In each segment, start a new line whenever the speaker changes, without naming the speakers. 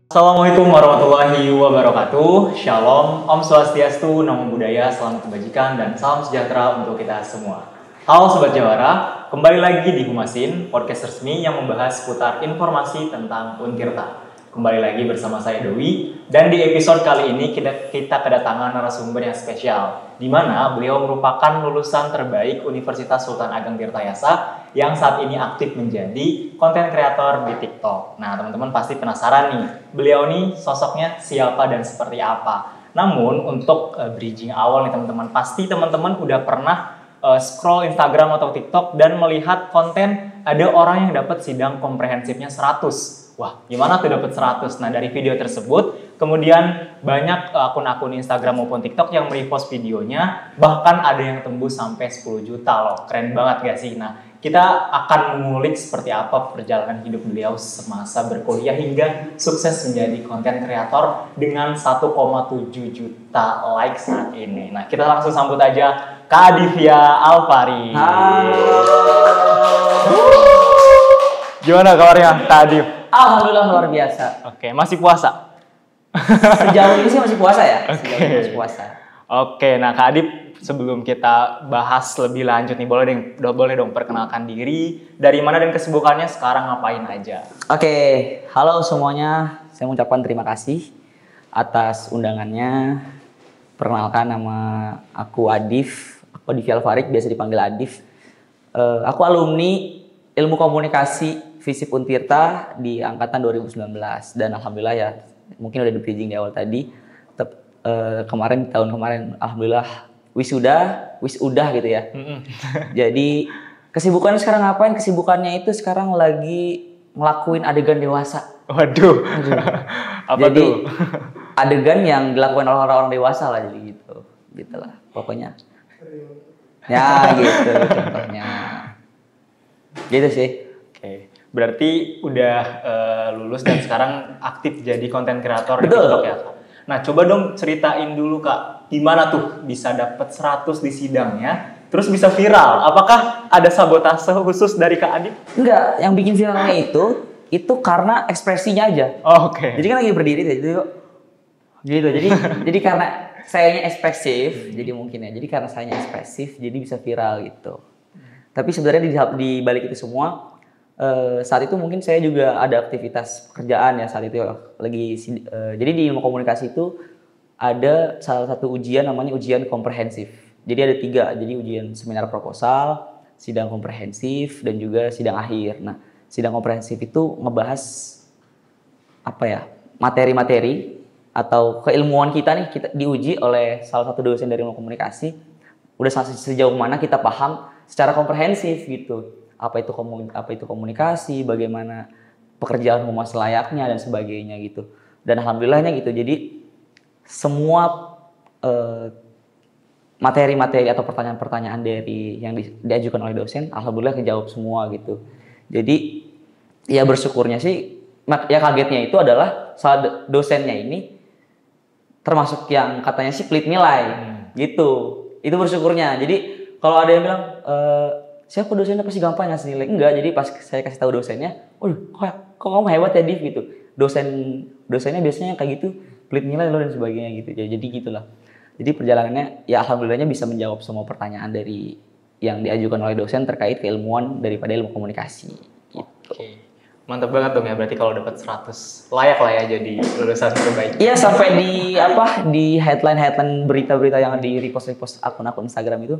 Assalamualaikum warahmatullahi wabarakatuh. Shalom, Om Swastiastu, Namo Buddhaya, Salam Kebajikan, dan salam sejahtera untuk kita semua. Halo Sobat Jawara, kembali lagi di Humasin, podcast resmi yang membahas seputar informasi tentang Untirta. Kembali lagi bersama saya Dewi, dan di episode kali ini kita kedatangan narasumber yang spesial, di mana beliau merupakan lulusan terbaik Universitas Sultan Ageng Tirtayasa yang saat ini aktif menjadi konten kreator di TikTok. Nah, teman-teman pasti penasaran nih, beliau nih sosoknya siapa dan seperti apa. Namun, untuk bridging awal nih teman-teman, pasti teman-teman udah pernah scroll Instagram atau TikTok dan melihat konten ada orang yang dapat sidang komprehensifnya 100. Wah, gimana tuh dapat 100? Nah, dari video tersebut, kemudian banyak akun-akun Instagram maupun TikTok yang merepost videonya, bahkan ada yang tembus sampai 10 juta loh. Keren banget gak sih? Nah, kita akan mengulik seperti apa perjalanan hidup beliau semasa berkuliah hingga sukses menjadi konten kreator dengan 1,7 juta like saat ini. Nah, kita langsung sambut aja Kak Adivia Alfari.
Halo.
Gimana kabarnya Kak Adiv?
Alhamdulillah luar biasa.
Oke, masih puasa?
Sejauh ini sih masih puasa ya.
Oke.
Sejauh ini masih puasa.
Oke, nah Kak Adib, sebelum kita bahas lebih lanjut nih, boleh dong perkenalkan diri, dari mana dan kesibukannya sekarang ngapain aja?
Oke, halo semuanya. Saya mengucapkan terima kasih atas undangannya. Perkenalkan, nama aku Adif. Aku Adivia Alfari, biasa dipanggil Adif. Aku alumni Ilmu Komunikasi FISIP Untirta di angkatan 2019, dan alhamdulillah ya, mungkin udah di bridging di awal tadi. Tahun kemarin alhamdulillah wisuda gitu ya. Jadi kesibukannya sekarang ngapain? Kesibukannya itu sekarang lagi ngelakuin adegan dewasa.
Waduh. Apa
jadi,
tuh?
Adegan yang dilakukan oleh orang-orang dewasa lah, jadi gitulah pokoknya. Ya gitu contohnya. Gitu sih.
Oke, berarti udah lulus dan sekarang aktif jadi konten kreator di
Betul.
TikTok ya Kak? Nah, coba dong ceritain dulu Kak, gimana tuh bisa dapat 100 di sidangnya, terus bisa viral? Apakah ada sabotase khusus dari Kak Adib?
Enggak, yang bikin viralnya itu karena ekspresinya aja.
Oh, oke.
Jadi kan lagi berdiri gitu. Jadi karena sayanya ekspresif, jadi mungkin ya. Jadi karena sayanya ekspresif, jadi bisa viral gitu. Tapi sebenarnya di balik itu semua, saat itu mungkin saya juga ada aktivitas pekerjaan ya saat itu jadi di ilmu komunikasi itu ada salah satu ujian namanya ujian komprehensif. Jadi ada 3, jadi ujian seminar proposal, sidang komprehensif, dan juga sidang akhir. Nah, sidang komprehensif itu ngebahas apa ya, materi-materi atau keilmuan kita nih, kita diuji oleh salah satu dosen dari ilmu komunikasi. Udah sejauh mana kita paham secara komprehensif gitu. Apa itu komunikasi, bagaimana pekerjaan humas layaknya dan sebagainya gitu. Dan alhamdulillahnya gitu. Jadi semua materi-materi atau pertanyaan-pertanyaan dari yang diajukan oleh dosen alhamdulillah kejawab semua gitu. Jadi ya bersyukurnya sih, ya kagetnya itu adalah salah dosennya ini termasuk yang katanya sih pelit nilai gitu. Itu bersyukurnya. Jadi kalau ada yang bilang siapa dosennya pasti gampang ngasih nilai. Enggak, jadi pas saya kasih tahu dosennya, kok kamu hebat ya Div gitu. Dosennya biasanya kayak gitu, pelit nilai lo dan sebagainya gitu. Jadi gitulah. Jadi perjalanannya ya alhamdulillahnya bisa menjawab semua pertanyaan dari yang diajukan oleh dosen terkait keilmuan daripada ilmu komunikasi gitu.
Oke. Mantap banget dong ya, berarti kalau dapat 100 layak lah ya jadi lulusan terbaik.
Iya, sampai di headline berita-berita yang di repost akun-akun Instagram itu.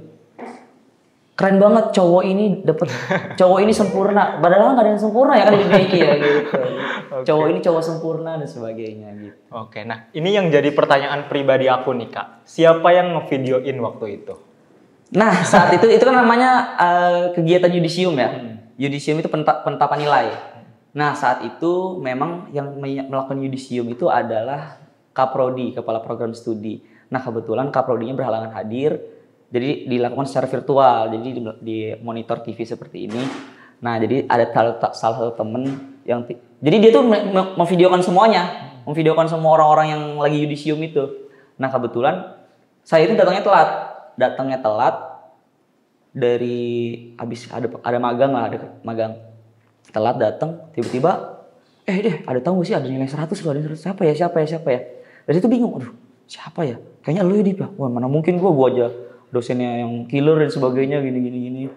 Keren banget cowok ini sempurna, padahal nggak ada yang sempurna ya kan di dunia ini ya gitu. Okay. Cowok ini cowok sempurna dan sebagainya gitu.
Oke, nah ini yang jadi pertanyaan pribadi aku nih Kak, siapa yang ngevideoin waktu itu?
Nah saat itu kan namanya kegiatan yudisium ya. Yudisium itu penetapan nilai. Nah saat itu memang yang melakukan yudisium itu adalah Kaprodi, Kepala Program Studi. Nah kebetulan Kaprodinya berhalangan hadir. Jadi dilakukan secara virtual, jadi di monitor TV seperti ini. Nah, jadi ada salah satu temen yang, jadi dia tuh memvideokan semuanya, memvideokan semua orang-orang yang lagi yudisium itu. Nah, kebetulan saya itu datangnya telat dari habis ada magang lah, ada magang. Telat datang, tiba-tiba deh ada tahu gak sih ada nilai 100 loh, ada 100. Siapa ya. Dari situ bingung, aduh siapa ya, kayaknya lu ya Dip ya. Wah mana mungkin gua aja dosennya yang killer dan sebagainya gini.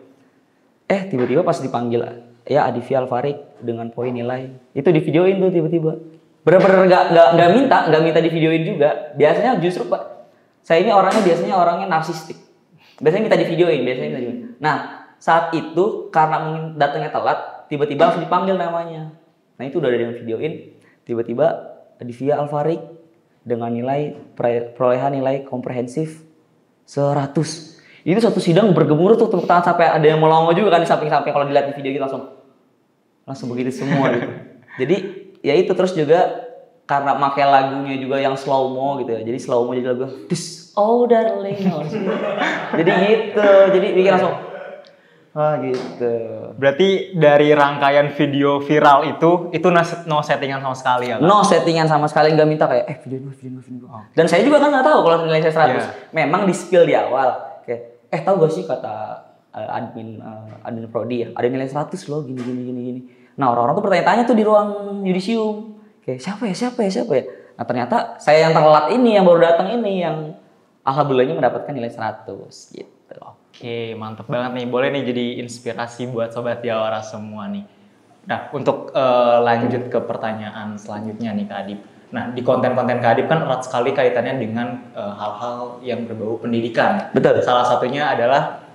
Tiba-tiba pas dipanggil ya Adivia Alvarik dengan poin nilai itu di videoin tuh tiba-tiba. Bener-bener nggak minta di videoin juga. Biasanya justru Pak, saya ini orangnya narsistik. Biasanya minta di videoin. Nah saat itu karena mungkin datangnya telat, tiba-tiba langsung dipanggil namanya. Nah itu udah ada yang videoin. Tiba-tiba Adivia Alvarik dengan perolehan nilai komprehensif 100. Itu satu sidang bergemuruh tuh tepuk tangan sampai ada yang melongo juga kan di samping-samping kalau dilihat di video gitu langsung begitu semua gitu. Jadi ya itu terus juga karena pakai lagunya juga yang slow mo gitu ya. Jadi slow mo jadi lagu this oh darling. Jadi gitu. Jadi bikin langsung gitu.
Berarti dari rangkaian video viral itu no settingan sama sekali ya?
No settingan sama sekali, nggak minta kayak video. Dan saya juga kan nggak tahu kalau nilai saya 100. Yeah. Memang di spill di awal. Kayak tahu gak sih kata admin prodi ya, ada nilai 100 loh gini. Nah orang-orang tuh bertanya-tanya tuh di ruang yudisium. Kayak siapa ya? Nah ternyata saya yang terlambat ini, yang baru datang ini, yang alhamdulillahnya mendapatkan nilai 100 gitu.
Oke, mantap banget nih. Boleh nih jadi inspirasi buat Sobat Jawara semua nih. Nah, untuk lanjut ke pertanyaan selanjutnya nih Kak Adip. Nah, di konten-konten Kak Adip kan erat sekali kaitannya dengan hal-hal yang berbau pendidikan.
Betul.
Salah satunya adalah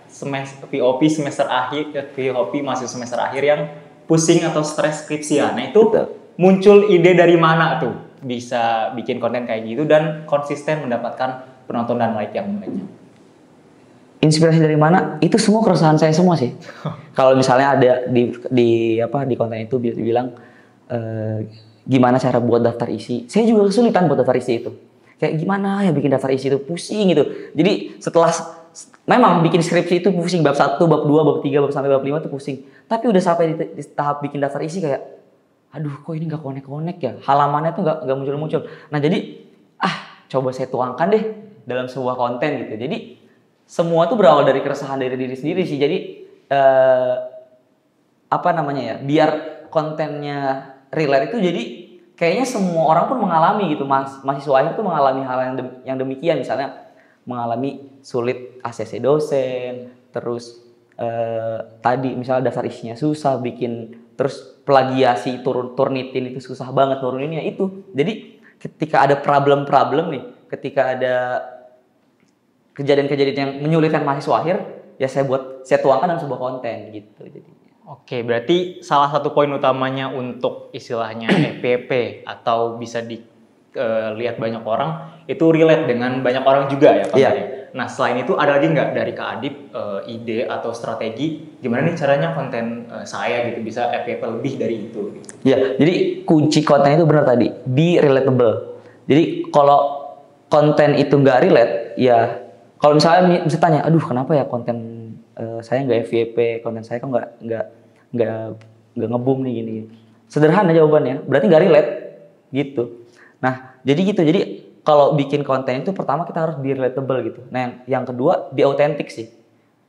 POP masih semester akhir yang pusing atau stres skripsian. Nah, itu muncul ide dari mana tuh bisa bikin konten kayak gitu dan konsisten mendapatkan penonton dan like yang banyak?
Inspirasi dari mana? Itu semua keresahan saya semua sih. Kalau misalnya ada di konten itu bilang gimana cara buat daftar isi. Saya juga kesulitan buat daftar isi itu. Kayak gimana ya bikin daftar isi itu, pusing gitu. Jadi setelah memang bikin skripsi itu pusing, bab 1, bab 2, bab 3, bab sampai bab 5 itu pusing. Tapi udah sampai di tahap bikin daftar isi kayak aduh kok ini enggak konek-konek ya. Halamannya tuh enggak muncul-muncul. Nah, jadi coba saya tuangkan deh dalam sebuah konten gitu. Jadi semua tuh berawal dari keresahan dari diri sendiri sih. Jadi biar kontennya relate itu jadi kayaknya semua orang pun mengalami gitu. Mahasiswa akhir tuh mengalami hal yang demikian, misalnya mengalami sulit ACC dosen, terus tadi misalnya daftar isinya susah, terus plagiasi Turnitin itu susah banget nuruninnya itu. Jadi ketika ada problem nih, ketika ada kejadian-kejadian yang menyulitkan mahasiswa akhir, ya saya tuangkan dalam sebuah konten gitu jadinya.
Oke, berarti salah satu poin utamanya untuk istilahnya FYP atau bisa dilihat banyak orang itu relate dengan banyak orang juga ya kontennya. Yeah. Nah, selain itu ada lagi nggak dari Kak Adip ide atau strategi gimana nih caranya konten saya gitu bisa FYP lebih dari itu? Gitu.
Ya, jadi kunci konten itu benar tadi, be relatable. Jadi kalau konten itu nggak relate, ya kalau misalnya bisa tanya, aduh kenapa ya konten saya nggak FYP, konten saya kok nggak nge-boom nih gini. Sederhana jawabannya, berarti nggak relate gitu. Nah jadi gitu, jadi kalau bikin konten itu pertama kita harus be relatable gitu. Nah yang kedua be authentic sih.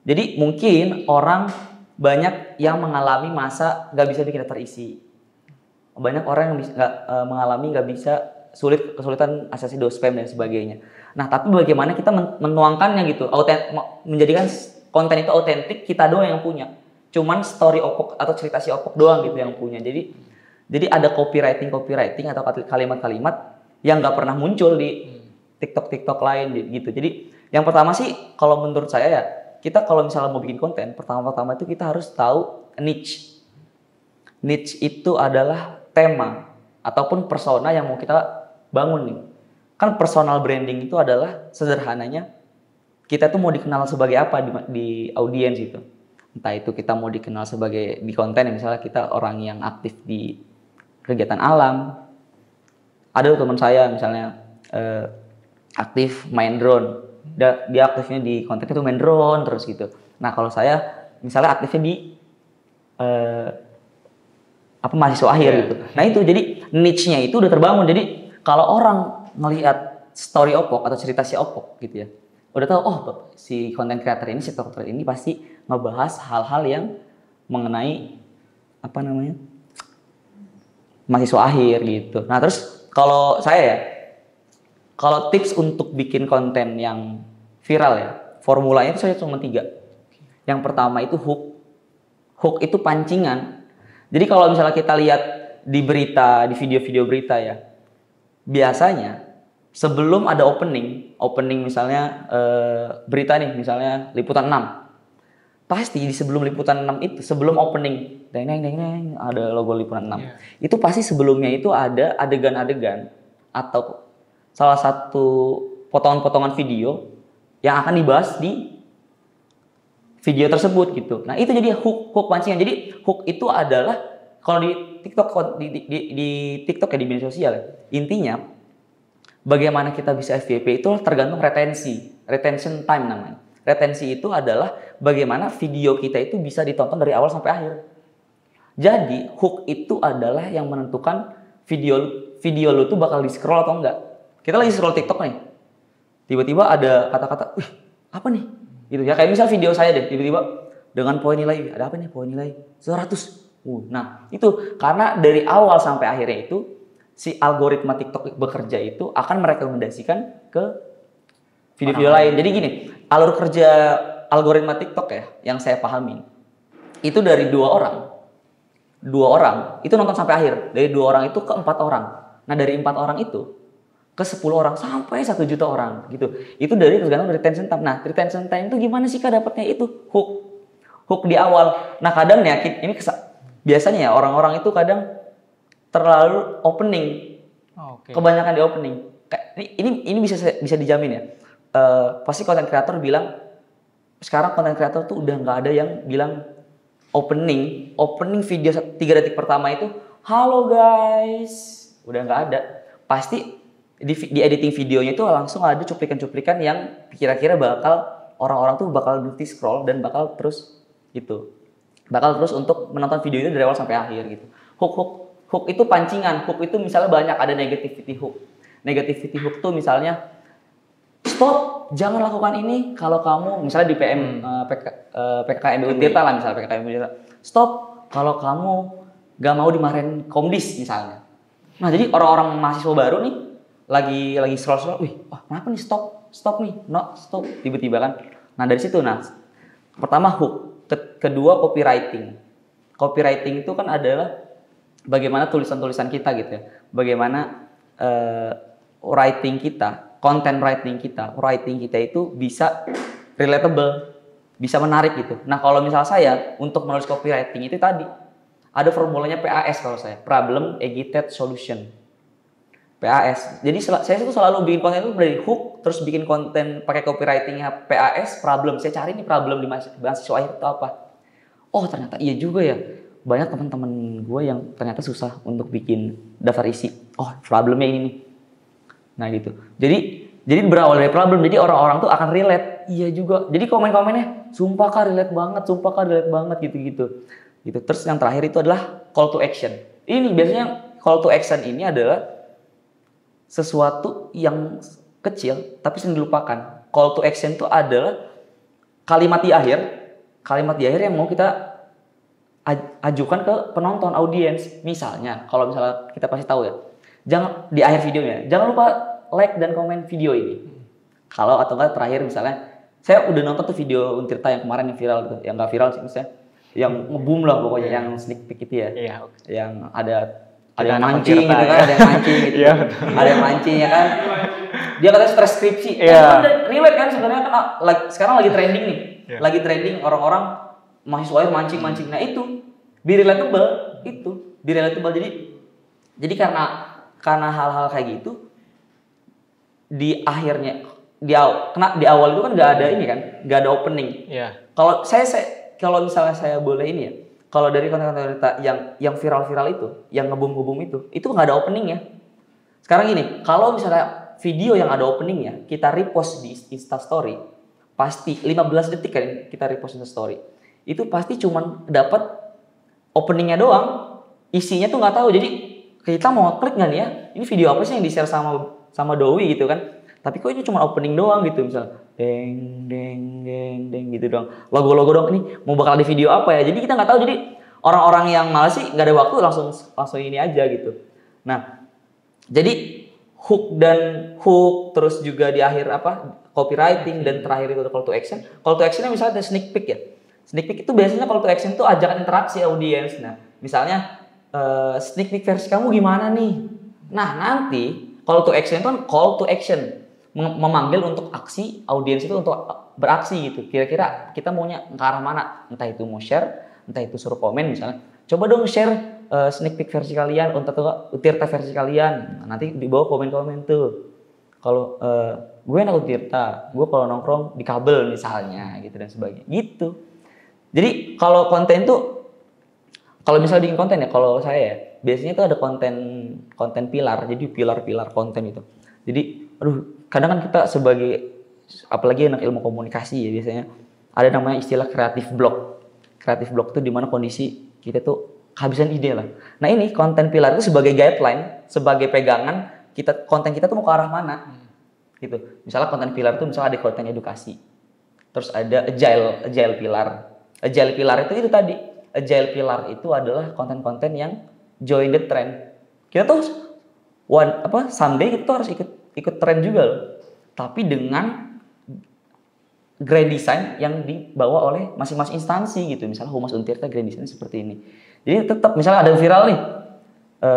Jadi mungkin orang banyak yang mengalami masa nggak bisa bikin daftar isi. Banyak orang yang mengalami nggak bisa kesulitan ACC dospem dan sebagainya. Nah, tapi bagaimana kita menuangkannya gitu, menjadikan konten itu autentik kita doang yang punya. Cuman story opok atau cerita si opok doang gitu yang punya. Jadi ada copywriting atau kalimat-kalimat yang nggak pernah muncul di TikTok lain gitu. Jadi yang pertama sih kalau menurut saya ya, kita kalau misalnya mau bikin konten, pertama-tama itu kita harus tahu niche. Niche itu adi tema ataupun persona yang mau kita bangun nih. Kan personal branding itu adalah sederhananya kita tuh mau dikenal sebagai apa di audiens gitu. Entah itu kita mau dikenal sebagai di konten, misalnya kita orang yang aktif di kegiatan alam. Ada teman saya misalnya aktif main drone. Dia aktifnya di konten itu main drone terus gitu. Nah kalau saya misalnya aktifnya di mahasiswa akhir gitu. Nah itu jadi niche-nya itu udah terbangun. Jadi kalau orang ngelihat story opok atau cerita si opok gitu ya, udah tahu si konten creator ini, si TikToker ini pasti ngebahas hal-hal yang mengenai mahasiswa akhir gitu. Nah terus kalau saya ya, kalau tips untuk bikin konten yang viral ya, formulanya itu saya cuma 3. Yang pertama itu hook. Hook itu pancingan. Jadi kalau misalnya kita lihat di berita, di video-video berita ya, biasanya sebelum ada opening misalnya berita nih, misalnya liputan 6. Pasti di sebelum liputan 6 itu, sebelum opening, deng ada logo liputan 6. Yeah. Itu pasti sebelumnya itu ada adegan-adegan atau salah satu potongan-potongan video yang akan dibahas di video tersebut gitu. Nah, itu jadi hook pancingan. Jadi hook itu adalah kalau di TikTok di TikTok ya, di media sosial ya. Intinya bagaimana kita bisa FYP itu tergantung retention time namanya. Retensi itu adalah bagaimana video kita itu bisa ditonton dari awal sampai akhir. Jadi hook itu adalah yang menentukan video lu tuh bakal di scroll atau enggak. Kita lagi scroll TikTok nih, tiba-tiba ada kata-kata, wih apa nih? Gitu ya, kayak misal video saya deh, tiba-tiba dengan poin nilai, ada apa nih poin nilai 100. Nah itu karena dari awal sampai akhirnya itu si algoritma TikTok bekerja itu akan merekomendasikan ke video-video lain. Jadi gini, alur kerja algoritma TikTok ya, yang saya pahamin itu dari 2 orang itu nonton sampai akhir, dari 2 orang itu ke 4 orang. Nah dari 4 orang itu ke 10 orang sampai 1 juta orang gitu. Itu dari tergantung retention time. Nah, retention time itu gimana sih Kak dapatnya itu? Hook di awal. Nah, kadang ya ini biasanya ya orang-orang itu kadang terlalu opening. Kebanyakan di opening. Ini bisa dijamin ya. Pasti konten kreator bilang sekarang konten kreator tuh udah nggak ada yang bilang opening video 3 detik pertama itu halo guys. Udah nggak ada. Pasti di editing videonya itu langsung ada cuplikan-cuplikan yang kira-kira bakal orang-orang tuh bakal berhenti scroll dan bakal terus untuk menonton video itu dari awal sampai akhir gitu. Hook itu pancingan. Hook itu misalnya banyak, ada negativity hook. Negativity hook tuh misalnya stop, jangan lakukan ini kalau kamu misalnya di PKKMB Tirta lah, misalnya PKKMB Tirta. Stop kalau kamu gak mau dimarahin Komdis misalnya. Nah, jadi orang-orang mahasiswa baru nih lagi scroll, kenapa nih stop nih, stop, tiba-tiba kan. Nah dari situ, pertama hook, kedua copywriting itu kan adalah bagaimana tulisan-tulisan kita gitu ya, bagaimana writing kita, content writing kita itu bisa relatable, bisa menarik gitu. Nah kalau misal saya untuk menulis copywriting itu tadi ada formulanya PAS kalau saya, problem, agitate, solution. PAS. Jadi saya tuh selalu bikin konten itu dari hook, terus bikin konten pakai copywritingnya PAS, problem. Saya cari nih problem di mahasiswa akhir itu apa. Oh ternyata iya juga ya. Banyak teman-teman gue yang ternyata susah untuk bikin daftar isi. Oh problemnya ini nih. Nah gitu. Jadi berawal dari problem. Jadi orang-orang tuh akan relate. Iya juga. Jadi komen-komennya, sumpah kak relate banget gitu. Terus yang terakhir itu adalah call to action. Ini biasanya call to action ini adalah sesuatu yang kecil tapi sering dilupakan. Call to action itu adalah kalimat di akhir yang mau kita ajukan ke penonton, audiens. Misalnya, kalau misalnya kita pasti tahu ya, jangan di akhir videonya, jangan lupa like dan komen video ini. Kalau atau enggak terakhir misalnya, saya udah nonton tuh video Untirta yang kemarin yang viral gitu, yang nggak viral sih misalnya, yang nge-boom lah pokoknya, yang sneak peek itu ya, yang ada yang mancing gitu kan, ada yang mancing gitu. Ada yang mancing ya kan. Dia katanya stres skripsi. Relate kan sebenarnya kan sekarang lagi trending nih. Lagi trending orang-orang mahasiswa mancing. Nah itu be relatable itu. Jadi karena hal-hal kayak gitu di akhirnya di awal itu kan enggak ada ini kan, enggak ada opening. Kalau misalnya saya boleh ini ya. Kalau dari konten-konten yang viral-viral itu, yang ngebum-ngebum itu nggak ada openingnya. Sekarang gini, kalau misalnya video yang ada openingnya, kita repost di Instastory, pasti 15 detik kan kita repost di Instastory, itu pasti cuma dapat openingnya doang, isinya tuh nggak tahu. Jadi kita mau klik nggak nih ya, ini video apa sih yang di-share sama Doi gitu kan? Tapi kok ini cuma opening doang gitu, misalnya deng gitu doang, logo doang, ini mau bakal ada video apa ya, jadi kita nggak tahu. Jadi Orang-orang yang malas sih nggak ada waktu langsung ini aja gitu. Nah, jadi hook terus juga di akhir copywriting dan terakhir itu call to action. Call to actionnya misalnya ada sneak peek ya. Sneak peek itu biasanya call to action itu ajakan interaksi audiens. Nah, misalnya sneak peek versi kamu gimana nih? Nah, nanti call to action itu kan call to action, memanggil untuk aksi audiens itu untuk beraksi gitu. Kira-kira kita maunya ke arah mana? Entah itu mau share, entah itu suruh komen misalnya. Coba dong share sneak peek versi kalian, untuk Tirta versi kalian. Nah, nanti di bawah komen-komen tuh. Kalau gue enak Tirta, gue kalau nongkrong di kabel misalnya gitu dan sebagainya. Gitu. Jadi kalau konten tuh, kalau misalnya bikin konten ya, kalau saya ya, biasanya tuh ada konten pilar. Jadi pilar-pilar konten itu. Jadi, kadang kan kita sebagai, apalagi anak ilmu komunikasi ya, biasanya ada namanya istilah kreatif block. Kreatif block itu dimana kondisi kita tuh kehabisan ide lah. Nah ini konten pilar itu sebagai guideline, sebagai pegangan konten kita tuh mau ke arah mana, gitu. Misalnya konten pilar itu misalnya ada konten edukasi, terus ada agile pilar. Agile pilar itu tadi. Agile pilar itu adalah konten-konten yang join the trend. Kita tuh someday kita tuh harus ikut tren juga loh. Tapi dengan grand design yang dibawa oleh masing-masing instansi gitu. Misalnya Humas Untirta grand design seperti ini. Jadi tetap misalnya ada viral nih,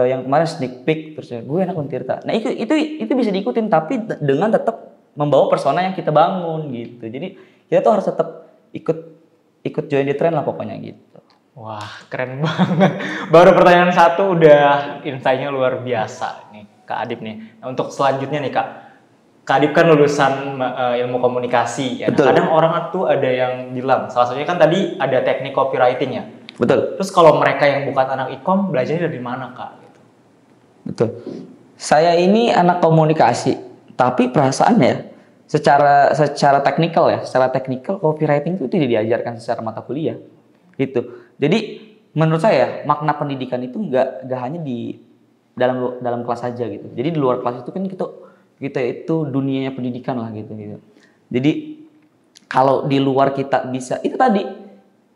yang kemarin sneak peek terus gue enak Untirta. Nah itu bisa diikutin tapi dengan tetap membawa persona yang kita bangun gitu. Jadi kita tuh harus tetap ikut join the trend lah pokoknya gitu.
Wah, keren banget. Baru pertanyaan satu udah insight-nya luar biasa nih Kak Adib nih. Nah, untuk selanjutnya nih Kak Adib kan lulusan ilmu komunikasi ya. Nah, kadang orang tuh ada yang bilang, salah satunya kan tadi ada teknik copywriting ya.
Betul.
Terus kalau mereka yang bukan anak e-com, belajarnya dari mana Kak? Gitu.
Betul. Saya ini anak komunikasi, tapi perasaannya secara teknikal copywriting itu tidak diajarkan secara mata kuliah. Gitu. Jadi menurut saya makna pendidikan itu nggak hanya di dalam kelas saja gitu. Jadi di luar kelas itu kan kita itu dunianya pendidikan lah gitu. Jadi kalau di luar kita bisa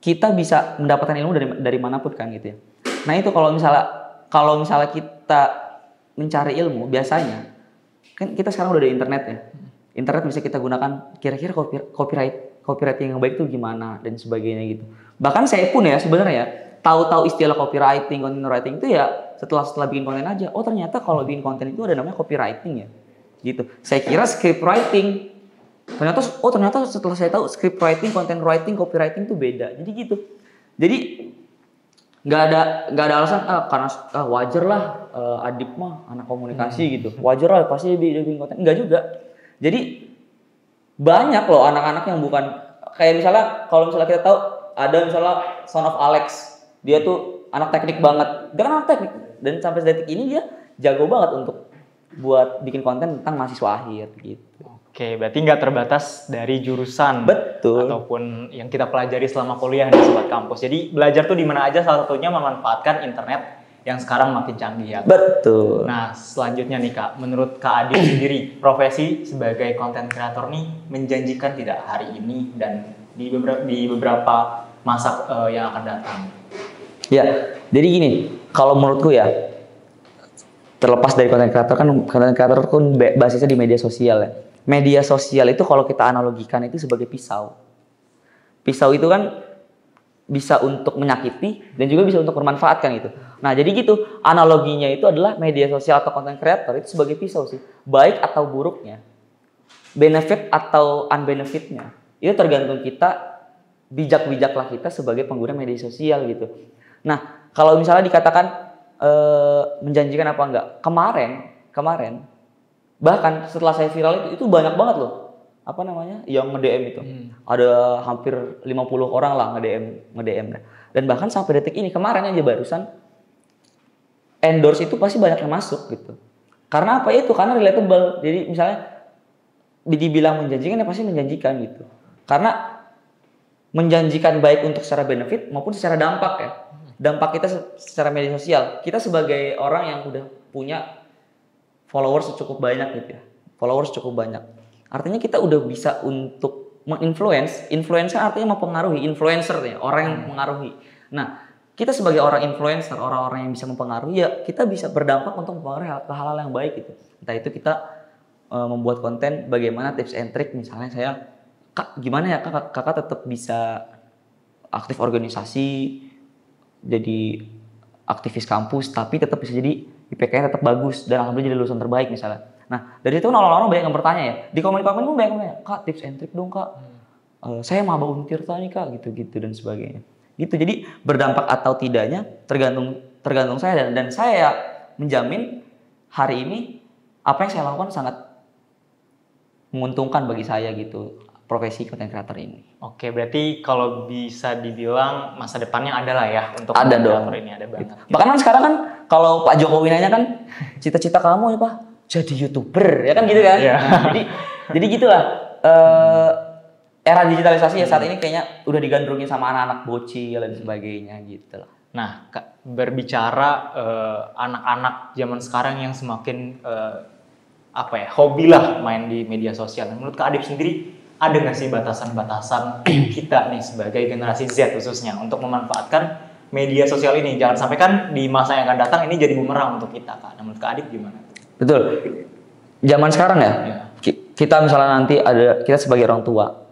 kita bisa mendapatkan ilmu dari manapun kan gitu ya. Nah itu kalau misalnya kita mencari ilmu biasanya kan kita sekarang udah ada internet ya. Internet bisa kita gunakan kira-kira copywriting yang baik itu gimana dan sebagainya gitu. Bahkan saya pun ya sebenarnya tahu istilah copywriting, content writing itu ya setelah bikin konten aja. Oh ternyata kalau bikin konten itu ada namanya copywriting ya. Gitu. Saya kira script writing. Ternyata setelah saya tahu script writing, content writing, copywriting itu beda. Jadi gitu. Jadi nggak ada alasan karena wajar lah Adib mah anak komunikasi gitu. Wajar lah pasti dia bikin konten. Enggak juga. Jadi banyak loh anak-anak yang bukan kayak misalnya kalau misalnya kita tahu ada misalnya Son of Alex, dia tuh anak teknik banget. Dia kan anak teknik dan sampai detik ini dia jago banget untuk buat bikin konten tentang mahasiswa akhir gitu.
Oke, berarti nggak terbatas dari jurusan.
Betul.
Ataupun yang kita pelajari selama kuliah di Sobat Kampus. Jadi belajar tuh di mana aja, salah satunya memanfaatkan internet yang sekarang makin canggih ya.
Betul.
Nah, selanjutnya nih Kak, menurut Kak Adib sendiri, profesi sebagai content creator nih menjanjikan tidak hari ini dan di beberapa masa yang akan datang?
Ya, jadi gini, kalau menurutku ya, terlepas dari content creator kan basisnya di media sosial ya. Media sosial itu kalau kita analogikan itu sebagai pisau. Pisau itu kan bisa untuk menyakiti dan juga bisa untuk bermanfaat kan gitu. Nah jadi gitu, analoginya itu adalah media sosial atau content creator itu sebagai pisau sih. Baik atau buruknya, benefit atau unbenefitnya, itu tergantung kita, bijak-bijaklah kita sebagai pengguna media sosial gitu. Nah kalau misalnya dikatakan menjanjikan apa enggak, kemarin bahkan setelah saya viral itu banyak banget loh yang nge-DM itu. Ada hampir 50 orang lah nge-DM. Dan bahkan sampai detik ini, kemarin aja barusan endorse itu pasti banyak yang masuk gitu. Karena apa itu? Karena relatable. Jadi misalnya dibilang menjanjikan ya pasti menjanjikan gitu. Karena menjanjikan baik untuk secara benefit maupun secara dampak ya. Dampak kita secara media sosial. Kita sebagai orang yang udah punya followers cukup banyak gitu ya. Followers cukup banyak. Artinya kita udah bisa untuk menginfluence. Influencer artinya mempengaruhi. Influencer ya, orang yang mengaruhi. Nah, kita sebagai orang influencer, orang-orang yang bisa mempengaruhi, ya kita bisa berdampak untuk mempengaruhi hal-hal yang baik gitu. Entah itu kita membuat konten bagaimana tips and trick, misalnya saya, Kak gimana ya kakak tetap bisa aktif organisasi, jadi aktivis kampus, tapi tetap bisa jadi IPK-nya tetap bagus dan alhamdulillah jadi lulusan terbaik misalnya. Nah dari itu orang-orang banyak yang bertanya ya, di komen-komen pun banyak yang bertanya, Kak tips and trick dong Kak, saya maba Untirta nih Kak, gitu-gitu dan sebagainya. Gitu, jadi berdampak atau tidaknya tergantung saya dan saya menjamin hari ini apa yang saya lakukan sangat menguntungkan bagi saya gitu, profesi content creator ini.
Oke, berarti kalau bisa dibilang masa depannya ada lah ya untuk
ada
content
dong.
creator ini, ada banget.
Gitu. Bahkan kan sekarang kan kalau Pak Jokowi nanya kan cita-cita kamu apa? Jadi YouTuber, ya kan gitu kan?
Yeah.
Nah, jadi gitulah. Era digitalisasi ya saat ini kayaknya udah digandrungin sama anak-anak bocil dan sebagainya gitu lah.
Nah, Kak, berbicara anak-anak zaman sekarang yang semakin hobi lah main di media sosial. Menurut Kak Adip sendiri, ada nggak sih batasan-batasan kita nih sebagai generasi Z khususnya untuk memanfaatkan media sosial ini? Jangan sampai kan di masa yang akan datang ini jadi bumerang untuk kita, Kak. Nah, menurut Kak Adip gimana?
Betul. Zaman sekarang ya, kita misalnya nanti kita sebagai orang tua,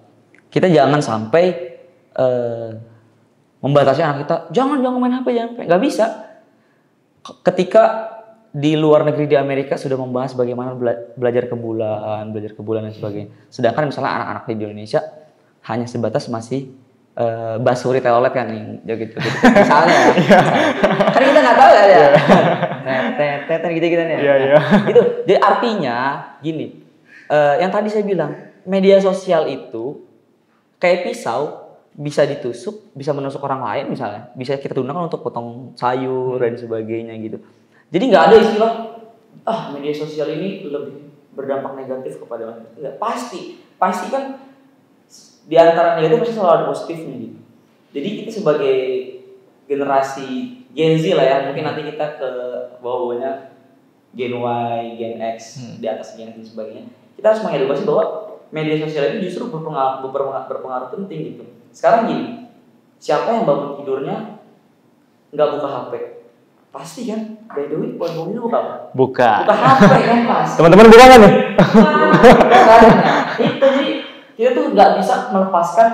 kita jangan sampai membatasi anak kita, jangan main HP, nggak bisa. Ketika di luar negeri di Amerika sudah membahas bagaimana belajar ke bulan dan sebagainya. Sedangkan misalnya anak-anak di Indonesia hanya sebatas masih basuri telolet kan gitu. Misalnya kan kita nggak tahu ya. Gitu ya. Gitu. Jadi artinya gini, yang tadi saya bilang media sosial itu kayak pisau, bisa ditusuk, bisa menusuk orang lain misalnya, bisa kita gunakan untuk potong sayur dan sebagainya gitu. Jadi nggak ada istilah media sosial ini lebih berdampak negatif kepada manusia. Enggak, pasti kan di antara negatif pasti selalu ada positifnya gitu. Jadi kita sebagai generasi Gen Z lah ya, mungkin nanti kita ke bawah-bawahnya Gen Y, Gen X, di atas Gen X dan sebagainya. Kita harus mengedukasi bahwa media sosial ini justru berpengaruh penting gitu. Sekarang gini, siapa yang bangun tidurnya nggak buka HP? Pasti kan, by the way, poin-poin itu buka apa?
Buka
HP kan pasti.
Teman-teman buka kan nih?
Itu jadi kita tuh nggak bisa melepaskan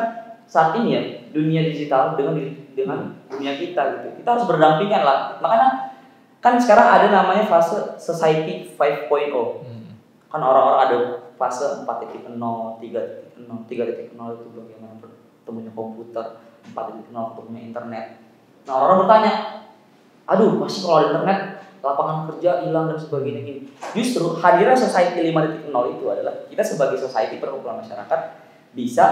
saat ini ya dunia digital dengan dunia kita gitu. Kita harus berdampingan lah. Makanya kan sekarang ada namanya fase society 5.0. Kan orang-orang ada fase 4.0, 3.0 itu bagaimana bertemunya komputer, 4.0 bertemunya internet. Nah orang bertanya, aduh pasti kalau ada internet lapangan kerja hilang dan sebagainya gini. Justru hadirnya society 5.0 itu adalah kita sebagai society perkumpulan masyarakat bisa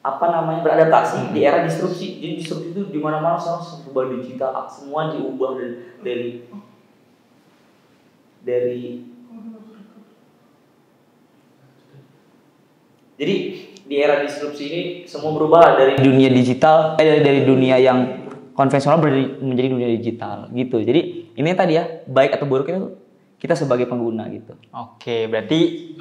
beradaptasi di era disrupsi. Jadi disrupsi itu di mana-mana sekarang serba digital, semua diubah dari jadi di era disrupsi ini semua berubah dari dunia digital dari dunia yang konvensional menjadi dunia digital gitu. Jadi ini tadi ya, baik atau buruk itu kita sebagai pengguna gitu.
Oke, berarti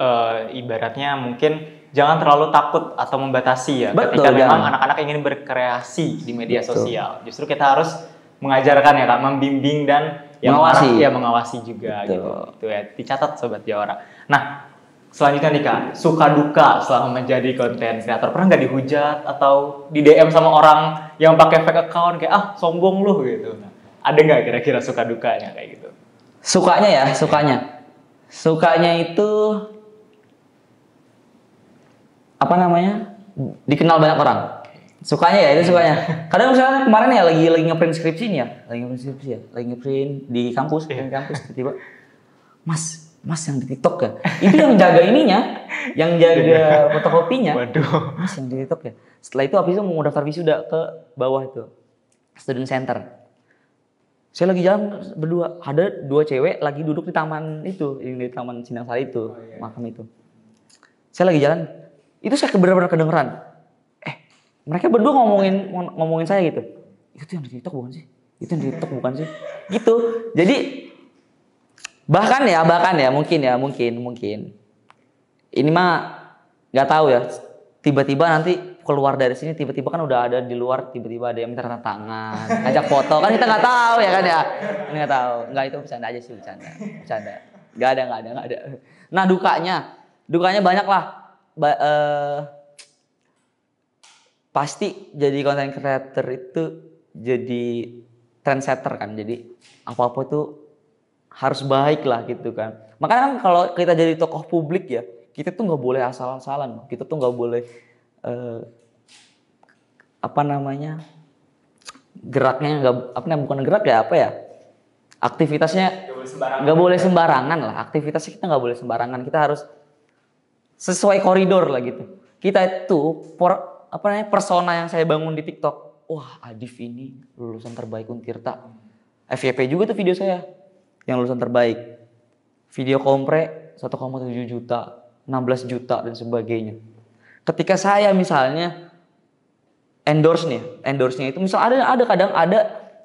ibaratnya mungkin jangan terlalu takut atau membatasi ya.
Betul,
ketika memang anak-anak ingin berkreasi di media sosial. Justru kita harus mengajarkan ya Kak, membimbing dan mengawasi juga gitu ya. Dicatat Sobat Jawara. Nah, selanjutnya nih Kak, suka duka selama menjadi konten kreator, pernah nggak dihujat atau di DM sama orang yang pakai fake account kayak sombong lu gitu? Nah, ada nggak kira-kira suka dukanya kayak gitu? Sukanya itu dikenal banyak orang. Sukanya ya itu sukanya. Kadang misalnya kemarin ya lagi ngeprint skripsi lagi ngeprint di kampus, tiba-tiba Mas yang di TikTok ya? Itu yang jaga ininya, yang jaga fotokopinya. Waduh.
Mas yang di TikTok ya? Setelah itu habis itu mau daftar wisuda ke bawah itu, student center. Saya lagi jalan berdua, ada 2 cewek lagi duduk di taman itu, di taman Sinangsari itu, makam itu. Saya lagi jalan, itu saya benar-benar kedengeran. Mereka berdua ngomongin saya gitu. Itu yang di TikTok bukan sih? Itu yang di TikTok bukan sih? Gitu. Jadi bahkan ya mungkin ini mah nggak tahu ya, tiba-tiba nanti keluar dari sini tiba-tiba kan udah ada di luar, tiba-tiba ada yang minta tanda tangan, ngajak foto, kan kita nggak tahu ya kan ya. Ini nggak tahu. Nggak, itu bercanda aja sih, bercanda. Bercanda. Nggak ada. Nah, dukanya banyak lah. Pasti jadi content creator itu jadi trendsetter kan. Jadi apa-apa itu harus baik lah gitu kan. Makanya kan kalau kita jadi tokoh publik ya, kita tuh nggak boleh asal-asalan. Kita tuh nggak boleh geraknya bukan gerak ya, aktivitasnya nggak boleh sembarangan lah. Aktivitasnya kita nggak boleh sembarangan. Kita harus sesuai koridor lah gitu. Kita itu persona yang saya bangun di TikTok. Wah, Adif ini lulusan terbaik Untirta. FYP juga tuh video saya yang lulusan terbaik. Video kompre 1,7 juta, 16 juta dan sebagainya. Ketika saya misalnya endorse-nya itu misal kadang ada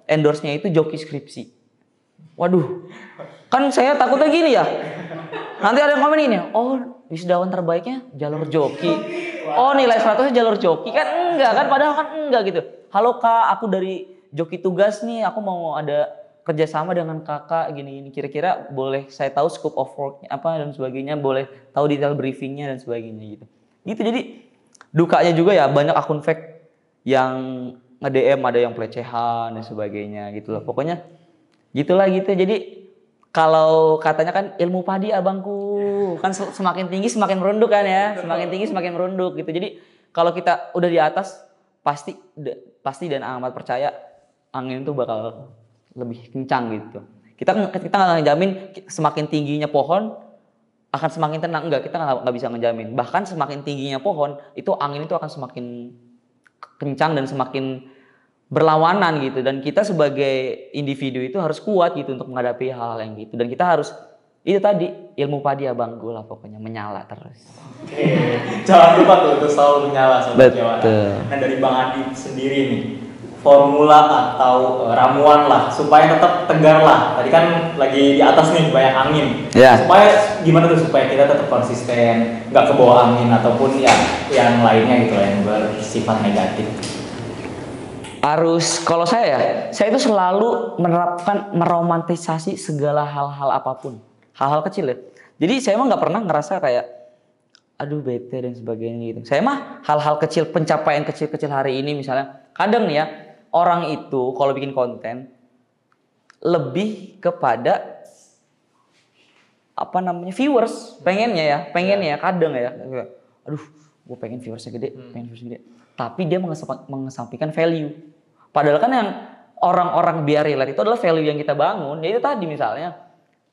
endorse-nya itu joki skripsi. Waduh. Kan saya takutnya gini ya. Nanti ada yang komen ini, oh wisudawan terbaiknya jalur joki. Oh nilai 100-nya jalur joki. Kan enggak kan, padahal kan enggak gitu. Halo Kak, aku dari joki tugas nih, aku mau ada kerjasama dengan kakak gini. Kira-kira boleh saya tahu scope of work-nya apa dan sebagainya, boleh tahu detail briefingnya dan sebagainya gitu. Gitu, jadi dukanya juga ya banyak akun fake yang nge-DM, ada yang pelecehan dan sebagainya gitu loh. Pokoknya gitulah gitu. Jadi kalau katanya kan ilmu padi abangku, kan semakin tinggi semakin merunduk kan ya, semakin tinggi semakin merunduk gitu. Jadi kalau kita udah di atas pasti dan amat percaya angin itu bakal lebih kencang gitu. Kita nggak ngejamin semakin tingginya pohon akan semakin tenang, enggak, kita nggak bisa ngejamin. Bahkan semakin tingginya pohon itu angin itu akan semakin kencang dan semakin berlawanan gitu, dan kita sebagai individu itu harus kuat gitu untuk menghadapi hal-hal yang gitu, dan kita harus itu tadi ilmu padi abangku lah, pokoknya menyala terus.
Oke. Jangan lupa tuh untuk selalu menyala sobat Jawara.
Betul.
Nah, dari Bang Adi sendiri nih, formula atau ramuan lah supaya tetap tegar lah. Tadi kan lagi di atas nih banyak angin.
Ya.
Supaya gimana tuh supaya kita tetap konsisten, nggak kebawa angin ataupun yang lainnya gitu lah yang bersifat negatif.
Kalau saya itu selalu meromantisasi segala hal-hal apapun, hal-hal kecil ya. Jadi saya mah nggak pernah ngerasa kayak aduh bete dan sebagainya gitu. Saya mah hal-hal kecil, pencapaian kecil-kecil hari ini misalnya, kadang nih ya orang itu kalau bikin konten lebih kepada viewers, pengennya ya kadang ya, aduh gue pengen viewersnya gede, tapi dia mengesampingkan value. Padahal kan yang orang-orang biar relate itu adalah value yang kita bangun. Ya itu tadi misalnya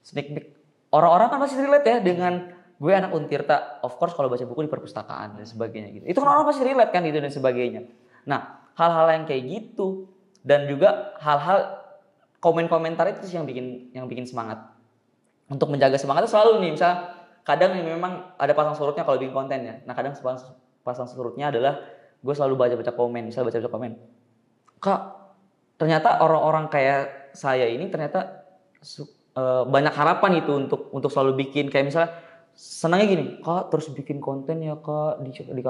sneak peek. Orang-orang kan pasti relate ya dengan gue anak Untirta. Of course kalau baca buku di perpustakaan dan sebagainya gitu. Itu kan orang pasti relate kan gitu dan sebagainya. Nah, hal-hal yang kayak gitu dan juga hal-hal komen-komentar itu sih yang bikin semangat. Untuk menjaga semangat itu selalu nih, misalnya kadang memang ada pasang surutnya kalau bikin konten ya. Nah, kadang pasang surutnya adalah gue selalu baca komen, misalnya baca komen. Kak, ternyata orang-orang kayak saya ini ternyata banyak harapan gitu untuk selalu bikin, kayak misalnya senangnya gini, Kak terus bikin konten ya Kak di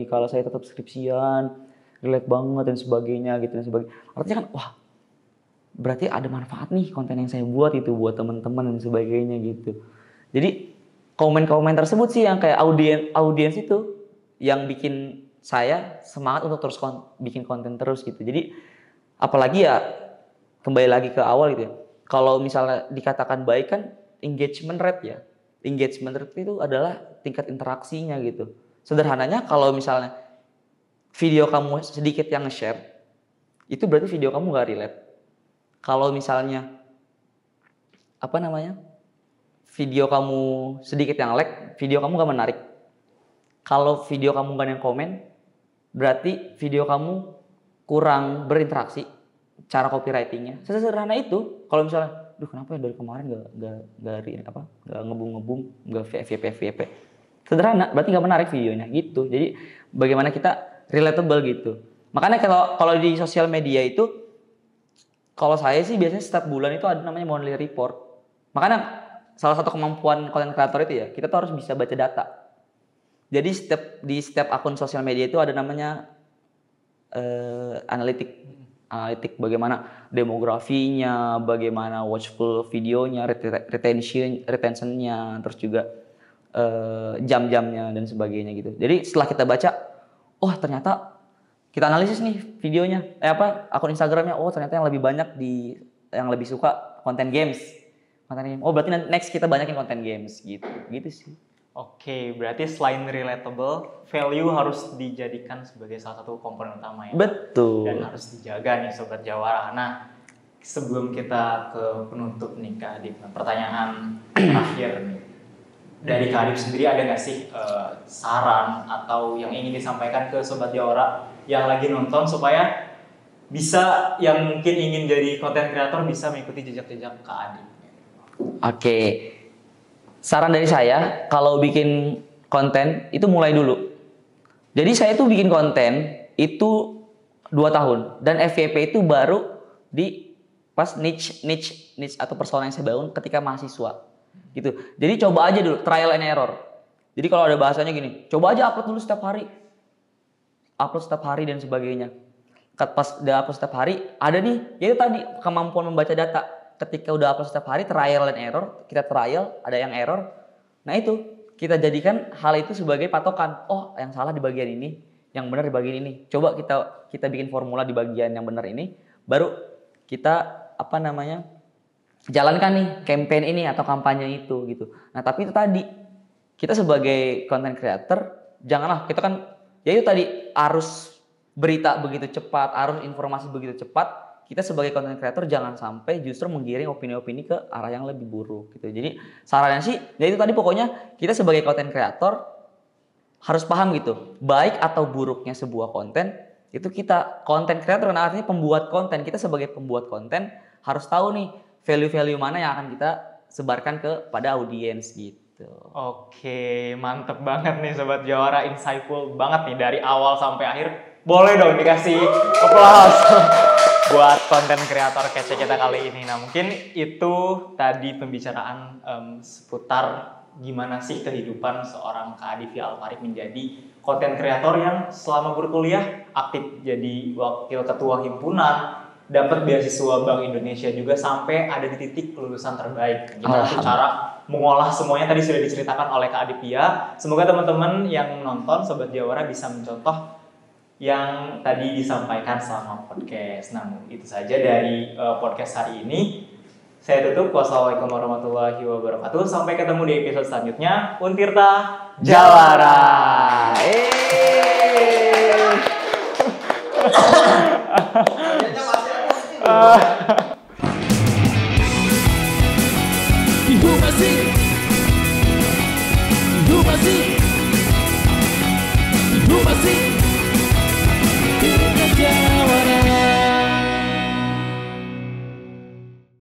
kala saya tetap skripsian, relate banget dan sebagainya gitu dan sebagainya. Artinya kan wah, berarti ada manfaat nih konten yang saya buat itu buat teman-teman dan sebagainya gitu. Jadi komen-komen tersebut sih yang kayak audiens itu yang bikin saya semangat untuk terus bikin konten terus gitu. Jadi apalagi ya kembali lagi ke awal gitu ya. Kalau misalnya dikatakan baik kan engagement rate ya. Engagement rate itu adalah tingkat interaksinya gitu. Sederhananya kalau misalnya video kamu sedikit yang nge-share, itu berarti video kamu gak relate. Kalau misalnya video kamu sedikit yang like, video kamu gak menarik. Kalau video kamu gak ada yang komen, berarti video kamu kurang berinteraksi, cara copywritingnya. Sesederhana itu. Kalau misalnya, kenapa ya dari kemarin gak ngebum, gak FYP. Sederhana, berarti gak menarik videonya gitu. Jadi bagaimana kita relatable gitu. Makanya kalau di sosial media itu, kalau saya sih biasanya setiap bulan itu ada namanya monthly report. Makanya salah satu kemampuan content creator itu ya, kita tuh harus bisa baca data. Jadi di setiap akun sosial media itu ada namanya analitik bagaimana demografinya, bagaimana watchful videonya, retentionnya, terus juga jam-jamnya dan sebagainya gitu. Jadi setelah kita baca, oh ternyata kita analisis nih videonya, akun Instagramnya, oh ternyata yang lebih banyak yang lebih suka konten games. Oh berarti next kita banyakin konten games gitu sih.
Oke, berarti selain relatable, value harus dijadikan sebagai salah satu komponen utama ya.
Betul.
Dan harus dijaga nih Sobat Jawara. Nah, sebelum kita ke penutup nih Kak Adib, pertanyaan terakhir nih. Dari Kak Adib sendiri ada nggak sih saran atau yang ingin disampaikan ke Sobat Jawara yang lagi nonton supaya bisa yang mungkin ingin jadi content creator bisa mengikuti jejak-jejak Kak Adib?
Oke. Saran dari saya, kalau bikin konten itu mulai dulu. Jadi saya tuh bikin konten itu 2 tahun dan FYP itu baru di pas niche atau persona yang saya bangun ketika mahasiswa gitu. Jadi coba aja dulu trial and error. Jadi kalau ada bahasanya gini, coba aja upload dulu setiap hari dan sebagainya. Pas udah upload setiap hari, ada nih, yaitu tadi kemampuan membaca data. Ketika udah upload setiap hari, trial and error, kita trial, ada yang error. Nah itu, kita jadikan hal itu sebagai patokan. Oh, yang salah di bagian ini, yang benar di bagian ini. Coba kita bikin formula di bagian yang benar ini, baru kita jalankan nih campaign ini atau kampanye itu gitu. Nah tapi itu tadi, kita sebagai content creator, janganlah kita kan, ya itu tadi arus berita begitu cepat, arus informasi begitu cepat. Kita sebagai content creator jangan sampai justru menggiring opini-opini ke arah yang lebih buruk gitu. Jadi sarannya sih, ya itu tadi pokoknya kita sebagai content creator harus paham gitu, baik atau buruknya sebuah konten itu kita content creator, karena artinya pembuat konten. Kita sebagai pembuat konten harus tahu nih value-value mana yang akan kita sebarkan kepada audiens gitu.
Oke, mantep banget nih Sobat Jawara, insightful banget nih dari awal sampai akhir. Boleh dong dikasih applause buat konten kreator kece kita kali ini. Nah mungkin itu tadi pembicaraan seputar gimana sih kehidupan seorang Kak Adifi Alfarik menjadi konten kreator yang selama berkuliah aktif jadi wakil ketua himpunan, dapat beasiswa Bank Indonesia juga sampai ada di titik kelulusan terbaik. Gimana cara mengolah semuanya tadi sudah diceritakan oleh Kak Adivia. Semoga teman-teman yang nonton Sobat Jawara bisa mencontoh yang tadi disampaikan selama podcast. Namun itu saja dari podcast hari ini. Saya tutup. Wassalamualaikum warahmatullahi wabarakatuh. Sampai ketemu di episode selanjutnya. Untirta Jawara.